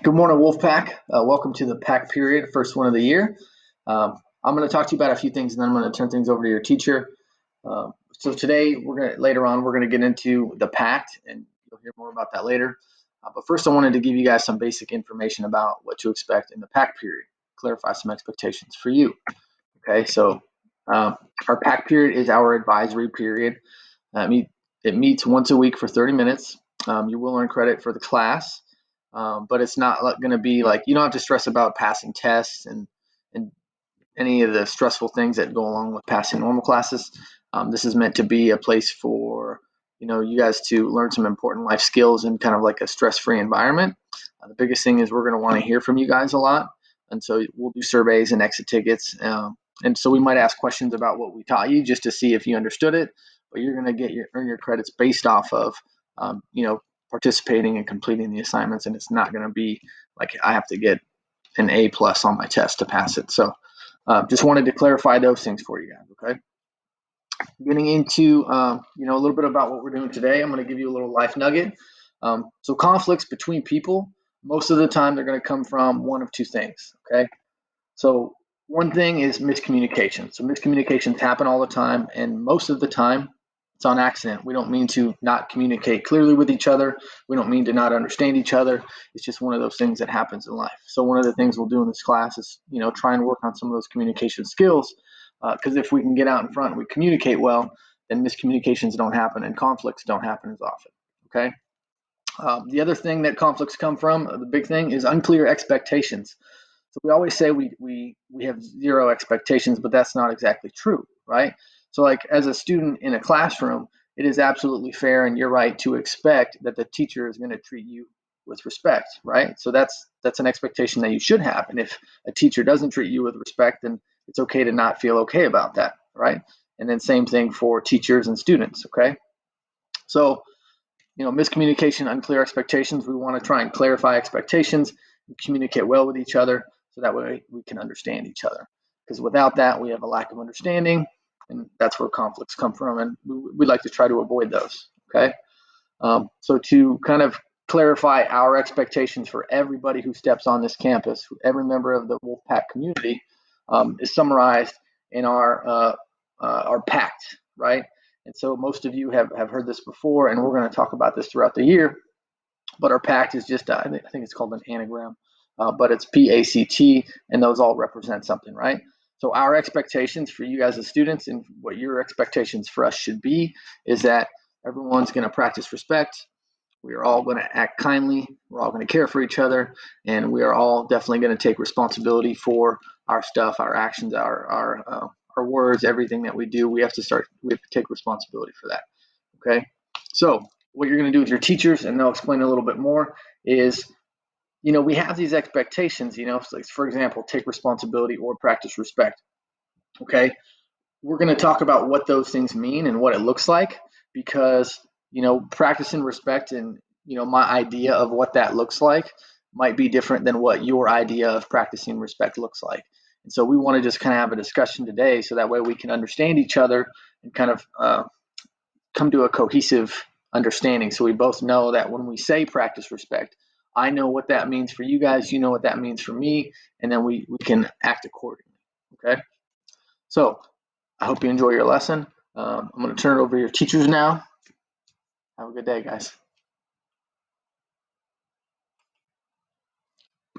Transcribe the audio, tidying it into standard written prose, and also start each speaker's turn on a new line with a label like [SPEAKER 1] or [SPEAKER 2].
[SPEAKER 1] Good morning, Wolfpack. Welcome to the pack period, first one of the year. I'm going to talk to you about a few things, and then I'm going to turn things over to your teacher. So today, later on, we're going to get into the P.A.C.T, and you'll hear more about that later. But first, I wanted to give you guys some basic information about what to expect in the P.A.C.T period, clarify some expectations for you. Okay, so our P.A.C.T period is our advisory period. It meets once a week for 30 minutes. You will earn credit for the class. But it's not going to be like, you don't have to stress about passing tests and any of the stressful things that go along with passing normal classes. This is meant to be a place for you guys to learn some important life skills in kind of like a stress-free environment. The biggest thing is we're going to want to hear from you guys a lot, and so we'll do surveys and exit tickets, and so we might ask questions about what we taught you just to see if you understood it. But you're going to earn your credits based off of participating and completing the assignments, and it's not going to be like I have to get an A+ on my test to pass it. So just wanted to clarify those things for you guys. Okay, getting into a little bit about what we're doing today. I'm going to give you a little life nugget. So conflicts between people, most of the time they're going to come from one of two things. Okay, so one thing is miscommunication. So miscommunications happen all the time, and most of the time it's on accident. We don't mean to not communicate clearly with each other. We don't mean to not understand each other. It's just one of those things that happens in life. So one of the things we'll do in this class is, try and work on some of those communication skills, because if we can get out in front and we communicate well, then miscommunications don't happen and conflicts don't happen as often. Okay. The other thing that conflicts come from, the big thing, is unclear expectations. So we always say we have zero expectations, but that's not exactly true, right? So like as a student in a classroom, it is absolutely fair and you're right to expect that the teacher is going to treat you with respect, right? So that's an expectation that you should have. And if a teacher doesn't treat you with respect, then it's okay to not feel okay about that, right? And then same thing for teachers and students, okay? So, miscommunication, unclear expectations, we want to try and clarify expectations and communicate well with each other so that way we can understand each other. Because without that, we have a lack of understanding, and that's where conflicts come from, and we like to try to avoid those, okay? So to kind of clarify our expectations for everybody who steps on this campus, every member of the Wolfpack community, is summarized in our P.A.C.T, right? And so most of you have heard this before, and we're going to talk about this throughout the year. But our P.A.C.T is just, I think it's called an anagram, but it's P.A.C.T, and those all represent something, right? So our expectations for you guys as students and what your expectations for us should be is that everyone's going to practice respect. We are all going to act kindly. We're all going to care for each other, and we are all definitely going to take responsibility for our stuff, our actions, our words, everything that we do. We have to take responsibility for that. Okay. So what you're going to do with your teachers, and they'll explain a little bit more, is, we have these expectations, so for example, take responsibility or practice respect. Okay. We're going to talk about what those things mean and what it looks like, because, practicing respect and, my idea of what that looks like might be different than what your idea of practicing respect looks like. And so we want to just kind of have a discussion today so that way we can understand each other and kind of come to a cohesive understanding. So we both know that when we say practice respect, I know what that means for you guys, you know what that means for me, and then we can act accordingly. Okay. So I hope you enjoy your lesson. I'm going to turn it over to your teachers now. Have a good day, guys.